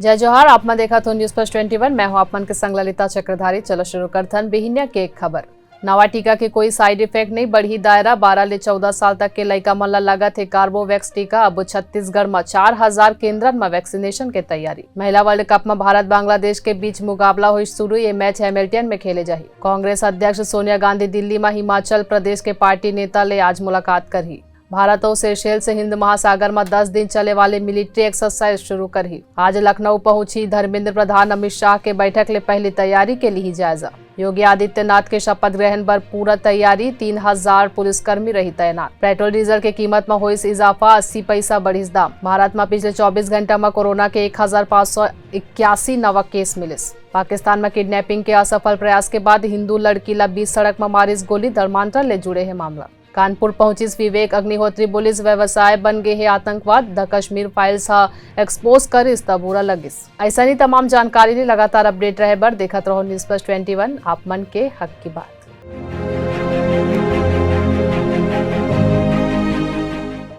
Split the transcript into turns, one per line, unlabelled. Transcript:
जय जोहार। आप में देखा तो न्यूज प्लस 21। मैं हूं आप मन के संग ललिता चक्रधारी। चलो शुरू करथन बिहिनिया के एक खबर। नवा टीका के कोई साइड इफेक्ट नहीं, बढ़ी दायरा। 12 ले 14 साल तक के लइका मन ला लागत है कार्बोवैक्स टीका। अब छत्तीसगढ़ में 4000 केंद्रन में वैक्सीनेशन के तैयारी। महिला वर्ल्ड कप में भारत बांग्लादेश के बीच मुकाबला हुई शुरू। ये मैच हैमिल्टन में खेले जाही। कांग्रेस अध्यक्ष सोनिया गांधी दिल्ली में हिमाचल प्रदेश के पार्टी नेता ले आज मुलाकात करही। भारत और सेशेल्स से हिंद महासागर में 10 दिन चले वाले मिलिट्री एक्सरसाइज शुरू करही। आज लखनऊ पहुंची धर्मेंद्र प्रधान। अमित शाह के बैठक ले पहली तैयारी के लिए जायजा। योगी आदित्यनाथ के शपथ ग्रहण पर पूरा तैयारी। 3000 पुलिसकर्मी रही तैनात। पेट्रोल डीजल के कीमत में हुई इजाफा, 80 पैसा बढ़ी दाम। भारत में पिछले 24 घंटा में कोरोना के 1581 नवा केस मिले। पाकिस्तान में किडनैपिंग के असफल प्रयास के बाद हिंदू लड़की ला बीच सड़क में मारिस गोली। धर्मांतर ले जुड़े है मामला। कानपुर पहुंची विवेक अग्निहोत्री। पुलिस व्यवसाय बन गए है आतंकवाद। द कश्मीर फाइल्स एक्सपोज कर बुरा लगिस। ऐसा नहीं तमाम जानकारी लगातार अपडेट रहे बर देखत रहो न्यूज प्लस 21। आप मन के हक की बात।